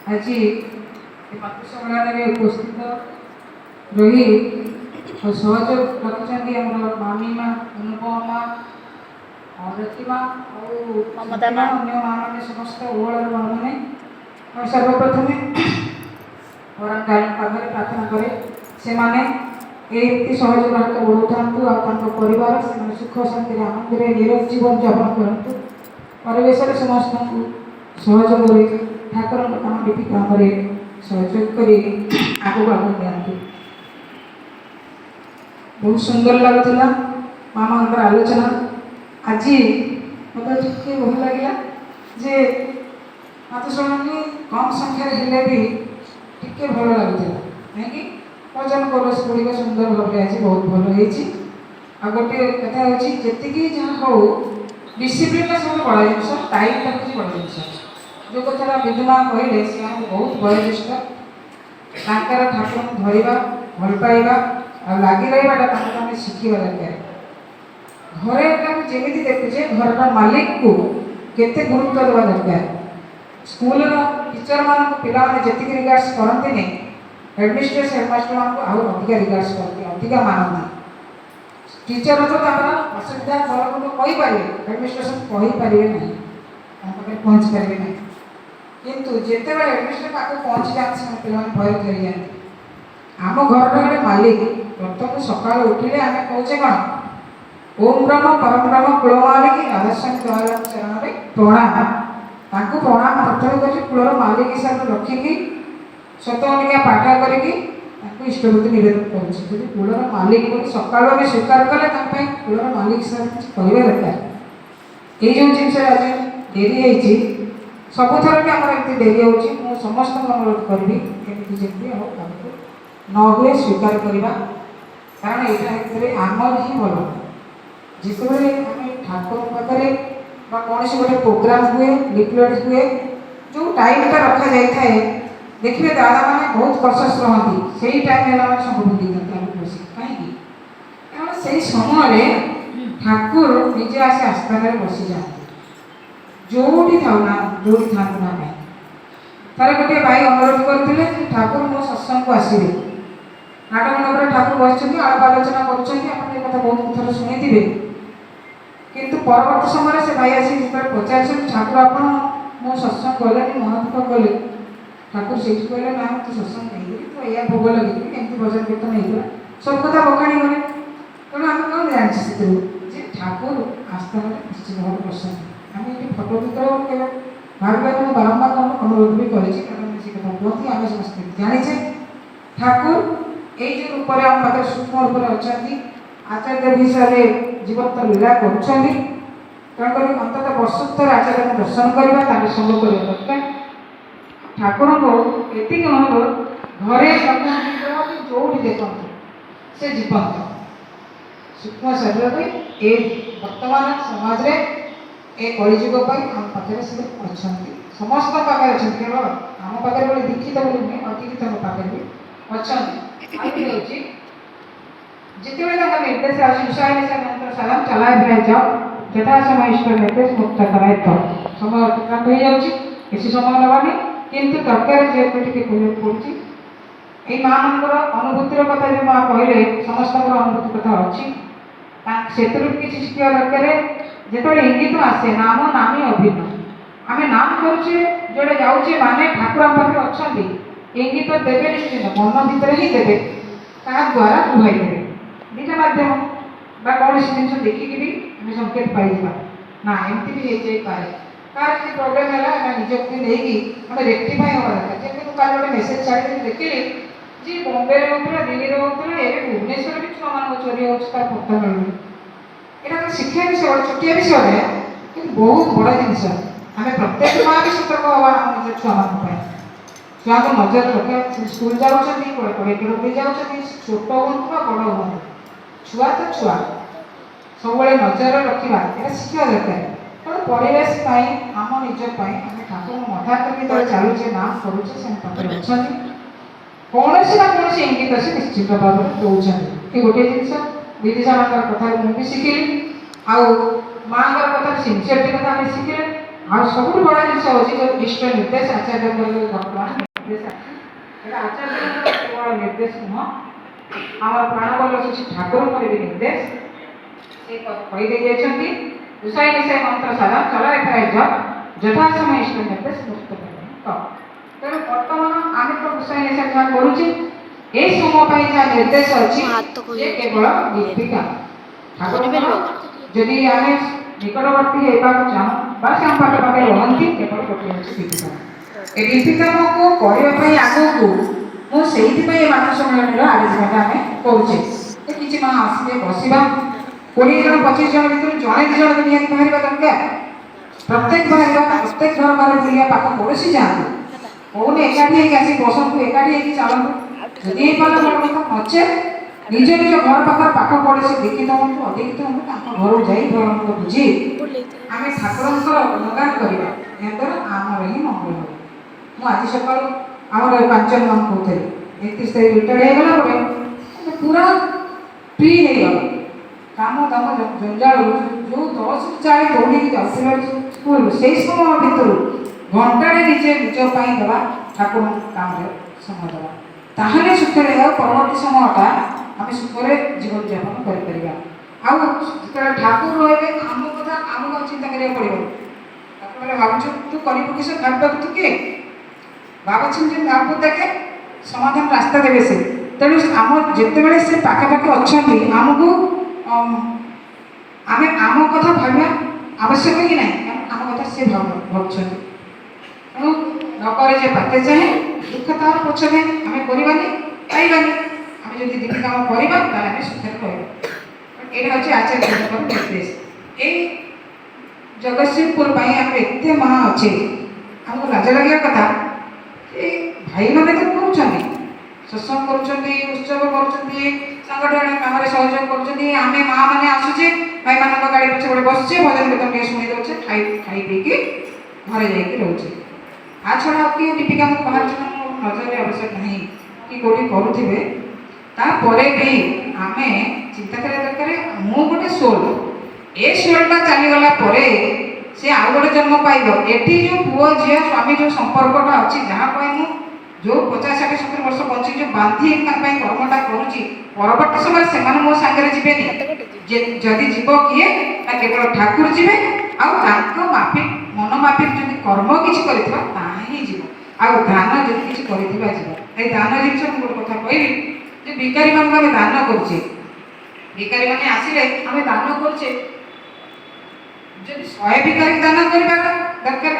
आज पात्र सम्मेलन में उपस्थित रही और सहयोग रखिंट आम मामी माँ अनुपमा माँ रतिमा और अन्य माँ मैंने समस्त ओहल माँ मैंने सर्वप्रथम और पाखे प्रार्थना करे से माने एमती सहयोग हाथ बढ़ाता आरिवार से सुख शांति आनंद निरज जीवन यापन करतु परिवेश समस्त सहयोग ठाकुर काम लीपि काम सहयोग कर आगे आगे दिखाती बहुत सुंदर लगुला माँ मान आलोचना आज मत टे भल लगे जे मातृशरणी कम संख्यार हेले भी टे भल लगुला कहीं भजन कोरस गुड़िक सुंदर भाव आज बहुत भल हो गोटे कथा होती जहाँ हो डिसिप्लिन सब बड़ा जिन टाइम हूँ बड़ा जिन जो कथा विदुमा कहले सी बहुत वयोज्येष्ठ ठाकुर धरवा भल पाइबा और लगी रहा शिखा दरकार घरे जमी देखुचे घर मालिक को केते गुरुत्व देवा दरकार स्कूल टीचर मान पिला जी रिगार्ड्स करते हेडमिस्ट्रेस हेडमास्टर मान अधिका रिगार्ड्स करते अधिका मानती टीचर तो असुविधा भल कहीपर हेडमिस्ट्रेसन कहीपर ना पहुँची पारे ना किंतु जिते बड़े हेडमिस्टर पाक पहुँची जाते पे भय कर जाते आम घर गोटे मालिक प्रथम सकाल उठिले आम कहे कौन ओम ब्रह्म परम ब्रह्म कुलमालिक राधास्वामी दयाल चरण में प्रणाम प्रणाम प्रथम कर कूलर मालिक हिसाब से रखिकी सतनिका पाठ करके इष्टवृत्ति निवेदन कर कूलर मालिक बोली सकाल आम स्वीकार कले कूलर मालिक हिसाब से कहवा दरकार ये जो जिन आज डेरी हो सबुथर भी आम एम डेरी हो समस्त अनुरोध करी जमी न हुए स्वीकार करवा कारण यहाँ आमर ही भल जिते आम ठाकुर पाखे कौन गोटे प्रोग्राम हुए लिफलेट हुए जो टाइमटा रखा जाए देखिए दादा मैंने बहुत कॉन्शियस रहती से ही टाइम है सब भूली जाते बस कहीं कारण से समय ठाकुर निजे आसी आस्थान बसी जाते जोटी था जोटी था ना कहीं तार गोटे भाई अनुरोध करते ठाकुर मो सत्संग को आसवे नाटक मंडप ठाकुर बस आलाप आलोचना कर बहुत थर शुणी किंतु परवर्त समय से भाई आसी जो पचार ठाकुर आप मो सत्संग गले महादुख कले ठाकुर से कहले ना तू सत्संग नहीं तो यह भोग लगे एमती भजन कीर्तन होता सब कथा बखाणी गले तेणु आम कौन जाने से ठाकुर आस्था निश्चित भाव पसंद आम ये फटो विक्रम के भाविका मुझे बारंबार अनुरोध भी करें कथा कहती आम समस्त जाने ठाकुर ये जो रूप आम पाखे सूक्ष्म रूप में अच्छा आचार्य विषय जीवंत लीला करुँच अंतत वर्षोत्तर आचार्य दर्शन करवा संग कर दरकार ठाकुर को ये अनुरोध घरे जो देखते से जीवंत सूक्ष्म शरीर ये वर्तमान समाज ए कलिजुग आम पाखे से अच्छा समस्त पाखे अच्छा केवल आम पाखे बोले दीक्षित बोली नुहे अदीक्षित पाखे भी अच्छा जिते निर्देश साधन चलाए जाओ यथा समय इष्ट निर्देश मुक्त कराए तो समय अतिक्रांत हो जाए बेसी समय नबानी किंतु दरकार जेहेतु पड़ी ये माँ मान अनुभूतिर कथा जो माँ कहले समस्त अनुभूति कथा अच्छी से किसी शिखा दरकार जो इंगित आसे नाम नामी अभिन्न आम नाम करुचे जोड़े जाऊे माने ठाकुर पाखे अच्छा इंगित देवे निश्चित मन भितर ही देवे क्या द्वारा बुझाई देवे दीटा मध्यम कौन जिन देखिकी आम संकेत पाइबा ना एमती भी पाए कार प्रोब्लेम है निजक नहीं रेक्टिफाई हवा दरकार जैसे कल गोटे मेसेज छाड़ी देखिली जी बॉम्बे होता दिल्ली होता है भुवनेश्वर भी छुआ मान चोरी हो पता मिलूँ यहाँ तो शिक्षा विषय छोटिया विषय है कि बहुत बड़ा जिनस आम प्रत्येक माँ भी सतर्क हवा आम छुआ मान छुआ को नजर रखा स्कूल जाऊँगी पढ़े पढ़े जाऊँगी छोट हूँ बड़ हूँ छुआ तो छुआ सब नजर रखा यहाँ शिखा दरकार तेणु परिवेश आम निजपाई आम ठाकुर मठा करके चलुचे नाम करुचे अच्छा कौन ना कौन इंगित से निश्चित भाव में दौरान ये गोटे जिन विदिशा माँ कथा मुझे शिखिली आउ माँ कथा सिनसीयरिटी कथा शिखिले ଆଉ ସବୁଠୁ ବଡ଼ ଜିନିଷ ହେଉଛି ଯେଉଁ ଇଷ୍ଟ ନିର୍ଦ୍ଦେଶ ଆଚାର୍ଯ୍ୟଙ୍କର ବର୍ତ୍ତମାନ ନିର୍ଦ୍ଦେଶ ଏଇଟା ଆଚାର୍ଯ୍ୟଙ୍କର କେବଳ ନିର୍ଦ୍ଦେଶ ନୁହଁ, ଆମର ପ୍ରାଣବଲ୍ଲଭ ଶ୍ରୀ ଠାକୁରଙ୍କର ବି ନିର୍ଦ୍ଦେଶ। ସେ କହିଦେଇ ଯାଇଛନ୍ତି ଉଷାଇ ନିଶାଇ ମନ୍ତ୍ର ସାରା ଚଲାଏ ପ୍ରାୟ ଯଥା ସମୟ ଇଷ୍ଟ ନିର୍ଦ୍ଦେଶ ମୁକ୍ତ ତ। ତେଣୁ ବର୍ତ୍ତମାନ ଆମେ ତ ଉଷାଇ ନିଶାଇ ଯାହା କରୁଛେ ଏ ସମୟ ପାଇଁ ଯାହା ନିର୍ଦ୍ଦେଶ ଅଛି ଯେ କେବଳ ଦୀପିକା ଠାକୁରଙ୍କର ଯଦି ଆମେ ନିକଟବର୍ତ୍ତୀ ହେବାକୁ ଚାହୁଁ ବା ସେ ଆମ ପାଖାପାଖି ରହନ୍ତି କେବଳ ଗୋଟିଏ ହେଉଛି ଦୀପିକା। ଏ ଦୀପିକାକୁ କରିବା ପାଇଁ ଆଗକୁ ମୁଁ ସେଇଥିପାଇଁ ଏ ମାନସ ସମ୍ମିଳନୀର ଆଲୋଚନାଟା ଆମେ କରୁଛେ। କିଛି ମା ଆସିବେ ବସିବା, 20 ଜଣ 25 ଜଣ ଭିତରୁ ଜଣେ 2 ଜଣ ତ ନିହାତି ବାହାରିବା ଦରକାର। ପ୍ରତ୍ୟେକ ବାହାରିବା, ପ୍ରତ୍ୟେକ ଘର ଘର ବୁଲିବା, ପାଖ ପଡ଼ୋଶୀ ଯାଆନ୍ତୁ, କହୁନି ଏକାଠି ହେଇକି ଆସି ବସନ୍ତୁ, ଏକାଠି ହେଇକି ଚାଲନ୍ତୁ। ଯଦି ହେଇପାରିଲା ବଡ଼ କଥା, ନଚେତ୍ ନିଜ ନିଜ ଘର ପାଖର ପାଖ ପଡ଼ୋଶୀ ଦେଖିତ ହୁଅନ୍ତୁ, ଅଦେଖିତ ହୁଅନ୍ତୁ, ତାଙ୍କ ଘରକୁ ଯାଇ ଭଗବାନଙ୍କୁ ବୁଝି ଆମେ ଠାକୁରଙ୍କର ଗୁଣଗାନ କରିବା, ଏହାଦ୍ୱାରା ଆମର ହିଁ ମଙ୍ଗଳ ହେବ। ମୁଁ ଆଜି ସକାଳୁ ଆମର 5 ଜଣ କହୁଥିଲି 31 ତାରିଖ ରିଟାୟାର୍ଡ ହେଇଗଲା ପରେ ପୁରା ଫ୍ରି ହେଇଗଲା। କାମ ଦାମ ଜଞ୍ଜାଳରୁ ଯେଉଁ 10ରୁ 4 ଦୌଡ଼ିକି ଯାଉଥିଲା ସ୍କୁଲ, ସେଇ ସମୟ ଭିତରୁ ଘଣ୍ଟାରେ ନିଜେ ନିଜ ପାଇଁ ଦେବା, ଠାକୁରଙ୍କ କାମରେ ସମୟ ଦେବା, ତାହେଲେ ସୁଖରେ ଆଉ ପରବର୍ତ୍ତୀ ସମୟଟା ଆମେ ସୁଖରେ ଜୀବନଯାପନ କରିପାରିବା। ଆଉ ଯେତେବେଳେ ଠାକୁର ରହିବେ ଆମ କଥା ଆମକୁ ଆଉ ଚିନ୍ତା କରିବାକୁ ପଡ଼ିବ। ତାକୁ ଭାବୁଛୁ ତୁ କରିବୁ କିସ, ଭାବିବାକୁ ତୁ କିଏ ଭାବୁଛନ୍ତି ଭାବୁ ଦେଖେ ସମାଧାନ ରାସ୍ତା ଦେବେ ସେ। ତେଣୁ ଆମ ଯେତେବେଳେ ସେ ପାଖାପାଖି ଅଛନ୍ତି ଆମକୁ ଆମେ ଆମ କଥା ଭାବିବା ଆବଶ୍ୟକ କି ନାହିଁ, ଆମ କଥା ସେ ଭାବୁଛନ୍ତି। ତେଣୁ ନକରେ ଯେ ପାତେ ଚାହେଁ ଦୁଃଖ ତାର ପଛରେ ଆମେ କରିବାନି ପାଇବାନି। ଆମେ ଯଦି ଦୀପି କାମ କରିବା ତାହେଲେ ଆମେ ସୁଖରେ ରହିବା। ଏଇଟା ହେଉଛି ଆଚାର୍ଯ୍ୟଙ୍କର ନିର୍ଦ୍ଦେଶ। ଏଇ ଜଗତସିଂହପୁର ପାଇଁ ଆମର ଏତେ ମହା ଅଛି, ଆମକୁ ଲାଜ ଲାଗିବା କଥା। ଏ ଭାଇମାନେ ତ କରୁଛନ୍ତି, ସତ୍ସଙ୍ଗ କରୁଛନ୍ତି, ଉତ୍ସବ କରୁଛନ୍ତି, ସଂଗଠନ କାମରେ ସହଯୋଗ କରୁଛନ୍ତି। ଆମେ ମା ମାନେ ଆସୁଛେ, ଭାଇମାନଙ୍କ ଗାଡ଼ି ପଛେ ପଟେ ବସୁଛେ, ଭଜନ କୀର୍ତ୍ତନ ଟିକେ ଶୁଣି ଦେଉଛେ, ଖାଇ ପିଇକି ଘରେ ଯାଇକି ରହୁଛେ। ଆ ଛଡ଼ା ଆଉ କିଏ ଦୀପିକାଙ୍କୁ ବାହାରୁଛନ୍ତି ମୋ ନଜରରେ ଆବଶ୍ୟକ ନାହିଁ କି କେଉଁଠି କରୁଥିବେ। ତାପରେ ବି ଆମେ ଚିନ୍ତା କରିବା ଦରକାର, ମୁଁ ଗୋଟେ ସୋଲ୍, ଏ ସୋଲ୍ଟା ଚାଲିଗଲା ପରେ ସେ ଆଉ ଗୋଟେ ଜନ୍ମ ପାଇବ। ଏଠି ଯେଉଁ ପୁଅ ଝିଅ ସ୍ୱାମୀ ଯେଉଁ ସମ୍ପର୍କଟା ଅଛି, ଯାହା ପାଇଁ ମୁଁ ଯେଉଁ 50 60 70 ବର୍ଷ ବଞ୍ଚିକି ଯେଉଁ ବାନ୍ଧି ତାଙ୍କ ପାଇଁ କର୍ମଟା କରୁଛି, ପରବର୍ତ୍ତୀ ସମୟରେ ସେମାନେ ମୋ ସାଙ୍ଗରେ ଯିବେନି। ଯଦି ଯିବ କିଏ ନା କେବଳ ଠାକୁର ଯିବେ, ଆଉ ତାଙ୍କ ମାଫିକ ମନ ମାଫିକ ଯଦି କର୍ମ କିଛି କରିଥିବା ତାହା ହିଁ ଯିବ, ଆଉ ଦାନ ଯଦି କିଛି କରିଥିବା ଯିବ। ଏଇ ଦାନ ଜିନିଷ ମୁଁ ଗୋଟେ କଥା କହିବି ଯେ ଭିକାରୀମାନଙ୍କୁ ଆମେ ଦାନ କରୁଛେ, ଭିକାରୀମାନେ ଆସିଲେ ଆମେ ଦାନ କରୁଛେ। ଯଦି 100 ଭିକାରୀ ଦାନ କରିବାର ଦରକାର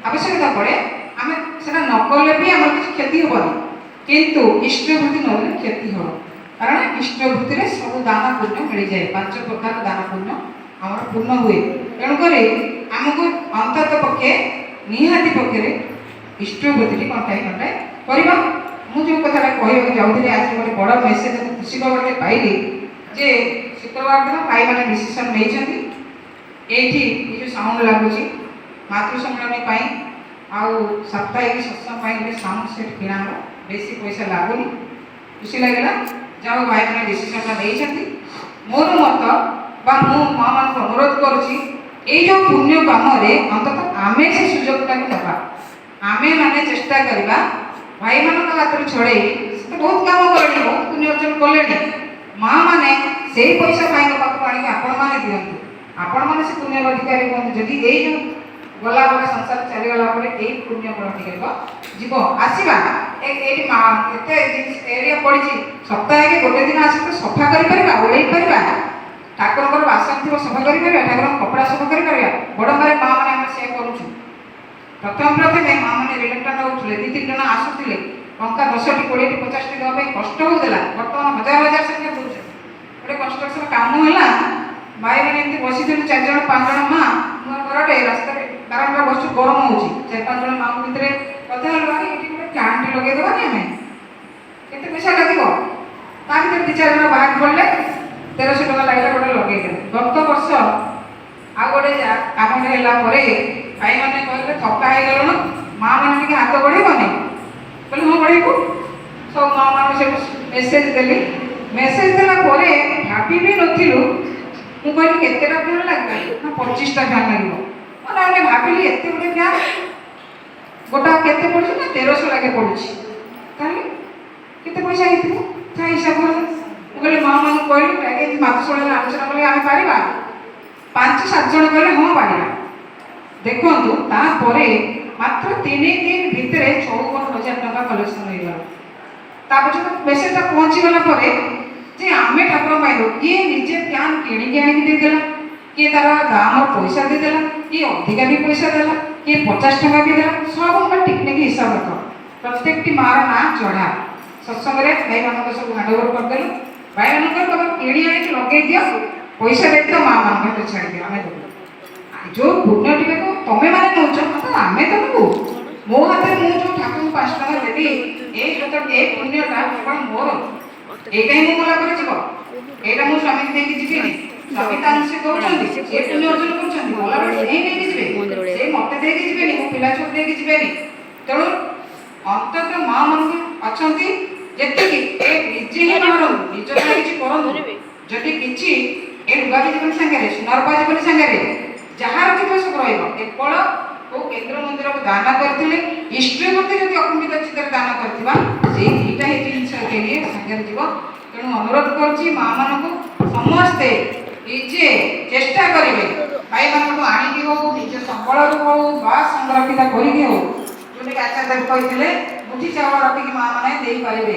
ଆବଶ୍ୟକତା ପଡ଼େ, ଆମେ ସେଟା ନ କଲେ ବି ଆମର କିଛି କ୍ଷତି ହେବନି, କିନ୍ତୁ ଇଷ୍ଟବୃତ୍ତି ନହେଲେ କ୍ଷତି ହେବ। କାରଣ ଇଷ୍ଟବୃତ୍ତିରେ ସବୁ ଦାନ ପୁଣ୍ୟ ମିଳିଯାଏ, 5 ପ୍ରକାର ଦାନ ପୁଣ୍ୟ ଆମର ପୂର୍ଣ୍ଣ ହୁଏ। ତେଣୁକରି ଆମକୁ ଅନ୍ତତଃ ପକ୍ଷେ ନିହାତି ପକ୍ଷରେ ଇଷ୍ଟବୃତ୍ତିଟି ଘଣ୍ଟାଏ ଘଣ୍ଟାଏ କରିବା। ମୁଁ ଯେଉଁ କଥାଟା କହିବାକୁ ଯାଉଥିଲି, ଆଜି ଗୋଟେ ବଡ଼ ମେସେଜ ଖୁସି ଖବରଟେ ପାଇଲି ଯେ ଶୁକ୍ରବାର ଦିନ ଭାଇମାନେ ଡିସିସନ୍ ନେଇଛନ୍ତି, ଏଇଠି ଏ ଯେଉଁ ସାଉଣ୍ଡ ଲାଗୁଛି ମାତୃ ସମ୍ମିଳନୀ ପାଇଁ ଆଉ ସାପ୍ତାହିକ ସତ୍ସଙ୍ଗ ପାଇଁ ଗୋଟେ ସାଉଣ୍ଡ ସେଟ୍ କିଣା ହେବ, ବେଶୀ ପଇସା ଲାଗୁନି। ଖୁସି ଲାଗିଲା, ଯାହା ଭାଇମାନେ ଡିସିସନ୍ଟା ନେଇଛନ୍ତି। ମୋର ମତ ବା ମୁଁ ମାଆମାନଙ୍କୁ ଅନୁରୋଧ କରୁଛି, ଏଇ ଯେଉଁ ପୁଣ୍ୟ କାମରେ ଅନ୍ତତଃ ଆମେ ସେ ସୁଯୋଗଟାକୁ ଦେବା। ଆମେ ମାନେ ଚେଷ୍ଟା କରିବା ଭାଇମାନଙ୍କ ହାତରୁ ଛଡ଼େଇ, ସେ ତ ବହୁତ କାମ କଲେଣି, ବହୁତ ପୁଣ୍ୟ ଅର୍ଜନ କଲେଣି, ମା' ମାନେ ସେଇ ପଇସା ଭାଇଙ୍କ ପାଖକୁ ଆଣିକି ଆପଣମାନେ ଦିଅନ୍ତୁ, ଆପଣମାନେ ସେ ପୁଣ୍ୟର ଅଧିକାରୀ ହୁଅନ୍ତୁ। ଯଦି ଏଇ ଯେଉଁ ଗଲା ପରେ ସଂସାର ଚାଲିଗଲା ପରେ ଏଇ ପୁଣ୍ୟ ଅଧିକାରୀ ଯିବ ଆସିବା, ଏଇଠି ଏତେ ଏରିଆ ପଡ଼ିଛି, ସପ୍ତାହକେ ଗୋଟେ ଦିନ ଆସିକି ତ ସଫା କରିପାରିବା, ଓଳେଇ ପାରିବା, ଠାକୁରଙ୍କର ବାସନ ଥିବ ସଫା କରିପାରିବା, ଠାକୁରଙ୍କ କପଡ଼ା ସଫା କରିପାରିବା। ବଡ଼ ମାରେ ମା' ମାନେ ଆମେ ସେୟା କରୁଛୁ। ପ୍ରଥମେ ମା' ମାନେ ରିଲେକ୍ଟର ହେଉଥିଲେ, 2-3 ଜଣ ଆସୁଥିଲେ, ଟଙ୍କା 10ଟି 20ଟି 50ଟି ଦେବା ପାଇଁ କଷ୍ଟ ହେଉଥିଲା। ବର୍ତ୍ତମାନ 1000 ସଂଖ୍ୟା ଦେଉଛନ୍ତି। ଗୋଟେ କନଷ୍ଟ୍ରକ୍ସନ କାମ ହେଲା, ଭାଇମାନେ ଏମିତି ବସିଥିଲୁ 4 ଜଣ 5 ଜଣ ମା' ନୂଆ ଘରଟେ, ରାସ୍ତାରେ ବାରମ୍ବାର ବସୁ, ଗରମ ହେଉଛି, 4-5 ଜଣ ମା'ଙ୍କ ଭିତରେ କଥା ହେଲୁ, ଏଠି ଗୋଟେ ଫ୍ୟାନ୍ଟି ଲଗେଇଦେବାନି ଆମେ, କେତେ ପଇସା ଲାଗିବ? ତା ଭିତରେ 2-4 ଜଣ ବାହାରି ପଡ଼ିଲେ, 1300 ଟଙ୍କା ଲାଗିଲା, ଗୋଟେ ଲଗେଇଦେଲେ। ଗତ ବର୍ଷ ଆଉ ଗୋଟେ କାମଟେ ହେଲା ପରେ ଭାଇମାନେ କହିଲେ ଥକା ହେଇଗଲୁଣୁ, ମା' ମାନେ ଟିକେ ହାତ ବଢ଼େଇବନି? କହିଲେ ହଁ ବଢ଼େଇବୁ। ସବୁ ମା' ମାନଙ୍କୁ ସେଠୁ ମେସେଜ ଦେଲି। ମେସେଜ ଦେଲା ପରେ ଭାବି ବି ନଥିଲୁ, ମୁଁ କହିଲି କେତେଟା ଫ୍ୟାନ୍ ଲାଗିବ ନା 25ଟା ଫ୍ୟାନ୍ ଲାଗିବ। ମାନେ ଆମେ ଭାବିଲି ଏତେ ଗୁଡ଼େ ବ୍ୟାଗ୍ ଗୋଟା କେତେ ପଡ଼ୁଛି ନା 1300 ଲାଖେ ପଡ଼ୁଛି, ତାହେଲେ କେତେ ପଇସା ହେଇଥିବ ତା ହିସାବ କଲେ। ମୁଁ କହିଲି ମା ମାନଙ୍କୁ କହିଲି ଆଗେ ମାତୃଶଳରେ ଆଲୋଚନା କଲେ ଆମେ ପାରିବା, 5-7 ଜଣ କହିଲେ ହଁ ପାରିବା। ଦେଖନ୍ତୁ ତାପରେ ମାତ୍ର 3 ଦିନ ଭିତରେ 54,000 ଟଙ୍କା କଲେକ୍ସନ ହେଇଗଲା। ତାପରେ ଯେତେବେଳେ ମେସେଜଟା ପହଞ୍ଚିଗଲା ପରେ ଯେ ଆମେ ଠାକୁର ପାଇଲୁ, କିଏ ନିଜେ ପ୍ୟାନ୍ କିଣିକି ଆଣିକି ଦେଇଦେଲା, କିଏ ତାର ଦାମର ପଇସା ଦେଇଦେଲା, କିଏ ଅଧିକା ବି ପଇସା ଦେଲା, କିଏ 50 ଟଙ୍କା ବି ଦେଲା, ସବୁ ଟିକନିକ ହିସାବ ରଖ। ପ୍ରତ୍ୟେକଟି ମାର ନାଁ ଚଢ଼ା ସତ୍ସଙ୍ଗରେ ଭାଇମାନଙ୍କ ସବୁ ହ୍ୟାଣ୍ଡଓଭର କରିଦେଲୁ। ଭାଇମାନଙ୍କର ତମେ କିଣି ଆଣିକି ଲଗେଇ ଦିଅ, ପଇସା ଦେଇଦିଅ, ମା ମାନଙ୍କ ହାତରେ ଛାଡ଼ିଦିଅ, ଆମେ ଦେବୁ। ଯେଉଁ ପୁଣ୍ୟଟିକୁ ତମେ ମାନେ ନେଉଛ ଆମେ ତ ନେବୁ। ମୋ ହାତରେ ମୁଁ ଯେଉଁ ଠାକୁରଙ୍କୁ 5 ଟଙ୍କା ଦେବି, ଏ ପୁଣ୍ୟଟା କେବଳ ମୋର, ଏଇଟା ହିଁ ମୁଁ ଗଲା ପରେ ଯିବ। ଏଇଟା ମୁଁ ସ୍ୱାମୀକି ଦେଇକି ଯିବିନି, ସ୍ୱାମୀ ତାଙ୍କୁ ସେ ଦଉଛନ୍ତି, ସେ ପୁଣ୍ୟ ଅର୍ଜନ କରୁଛନ୍ତି, ଗଲାବେଳେ ସେ ହିଁ ଦେଇକି ଯିବେ, ସେ ମତେ ଦେଇକି ଯିବେନି, ମୋ ପିଲା ଛୁଆ ଦେଇକି ଯିବେନି। ତେଣୁ ଅନ୍ତତଃ ମା ମାନଙ୍କୁ ଅଛନ୍ତି ଯେତିକି ଏ ନିଜେ ହିଁ ବାହାରନ୍ତୁ, ନିଜ ପାଇଁ କିଛି କରନ୍ତୁ। ଯଦି କିଛି ଏ ଲୁଗାବି ଜୀବନ ସାଙ୍ଗରେ ସୁନାରୂପା ଜୀବନ ସାଙ୍ଗରେ ଯାହାର ଥିବ ସବୁ ରହିବ। କେବଳ କେଉଁ କେନ୍ଦ୍ର ମନ୍ଦିରକୁ ଦାନ କରିଥିଲେ, ଇଷ୍ଟ ପ୍ରତି ଯଦି ଅକୁଣ୍ଠିତ ଚିତ୍ତରେ ଦାନ କରିଥିବା, ସେଇ ଦୁଇଟା ହିଁ ଜିନିଷ ସାଙ୍ଗରେ ଯିବ। ତେଣୁ ଅନୁରୋଧ କରୁଛି ମା ମାନଙ୍କୁ ସମସ୍ତେ ନିଜେ ଚେଷ୍ଟା କରିବେ, ଭାଇମାନଙ୍କୁ ଆଣିକି ହଉ, ନିଜ ସମ୍ବଳରୁ ହଉ ବା ସଂରକ୍ଷିତ କରିକି ହଉ, ଯୋଉଟାକି ଆଚାର୍ଯ୍ୟ କହିଥିଲେ ମୁଠି ଚାଉଳ ରଖିକି ମା ମାନେ ଦେଇପାରିବେ।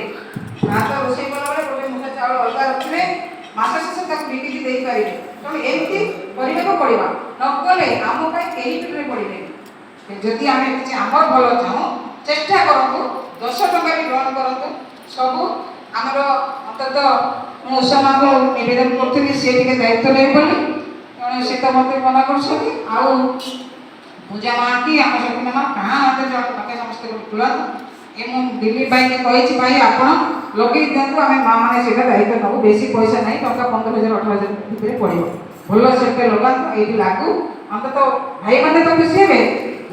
ଭାତ ରୋଷେଇ କଲାବେଳେ ଗୋଟେ ମୁଠା ଚାଉଳ ଅଲଗା ରଖିବେ, ମାସ ଶେଷ ତାକୁ ବିକିକି ଦେଇପାରିବେ। ତେଣୁ ଏମିତି କରିବାକୁ ପଡ଼ିବ, ନକଲେ ଆମ ପାଇଁ କେହି ପିଠରେ ପଡ଼ିବେନି। ଯଦି ଆମେ କିଛି ଆମର ଭଲ ଚାହୁଁ, ଚେଷ୍ଟା କରନ୍ତୁ, 10 ଟଙ୍କା ବି ଗ୍ରହଣ କରନ୍ତୁ। ସବୁ ଆମର ଅନ୍ତତଃ ମୁଁ ଉଷାମାଙ୍କୁ ନିବେଦନ କରୁଥିଲି ସିଏ ଟିକେ ଦାୟିତ୍ୱ ନେବେ ବୋଲି, ତେଣୁ ସେ ତ ମୋତେ ମନା କରୁଛନ୍ତି। ଆଉ ପୂଜା ମା କି ଆମ ଶକ୍ତି ମା କାହା ହାତରେ ଜଣେ ପାଖେ ସମସ୍ତେ ତୁଳନ୍ତୁ। ଏ ମୁଁ ଦିଲ୍ଲୀ ଭାଇକି କହିଛି, ଭାଇ ଆପଣ ଲଗେଇ ଦିଅନ୍ତୁ, ଆମେ ମା ମାନେ ସେଇଟା ଦାୟିତ୍ୱ ନେବୁ। ବେଶୀ ପଇସା ନାହିଁ, ଟଙ୍କା 15,000-18,000 ଭିତରେ ପଡ଼ିବ। ଭଲ ସେଟା ଲଗାନ୍ତୁ, ଏଇଠି ଲାଗୁ। ଅନ୍ତତଃ ଭାଇମାନେ ତ ଖୁସି ହେବେ,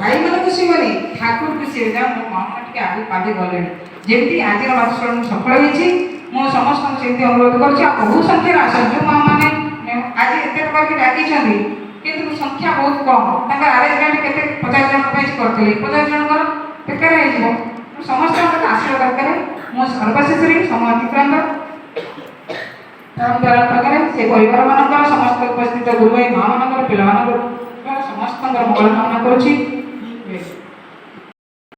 ଭାଇମାନେ ଖୁସି ହେବେନି, ଠାକୁର ଖୁସି ହେବେ। ଯାହା ମୋ ମା ମାନେ ଟିକେ ଆଗକୁ ପାଦି ଗଲେଣି, ଯେମିତି ଆଜିର ମାତୃଶରଣ ମୁଁ ସଫଳ ହେଇଛି। ମୁଁ ସମସ୍ତଙ୍କୁ ସେମିତି ଅନୁରୋଧ କରୁଛି। ଆଉ ବହୁ ସଂଖ୍ୟାରେ ଆସନ୍ତୁ, ଯେଉଁ ମା ମାନେ ଆଜି ଏତେ ଟଙ୍କା ବି ଡାକିଛନ୍ତି କିନ୍ତୁ ସଂଖ୍ୟା ବହୁତ କମ, ତାଙ୍କର ଆରେଞ୍ଜମେଣ୍ଟ କେତେ 50 ଜଣଙ୍କ ପାଇଁ କରିଥିଲେ, 50 ଜଣଙ୍କର ବେକାର ହେଇଯିବ। ସମସ୍ତଙ୍କର ଆସିବା ଦରକାର। ମୁଁ ସର୍ବଶେଷରେ ସମୟ ଅତିକ୍ରାନ୍ତ ପାଖରେ ସେ ପରିବାର ମାନଙ୍କର ସମସ୍ତ ଉପସ୍ଥିତ ଗୁରୁ ଭାଇ ମା ମାନଙ୍କର ପିଲାମାନଙ୍କର ସମସ୍ତଙ୍କର ମଙ୍ଗଳ କାମନା କରୁଛି।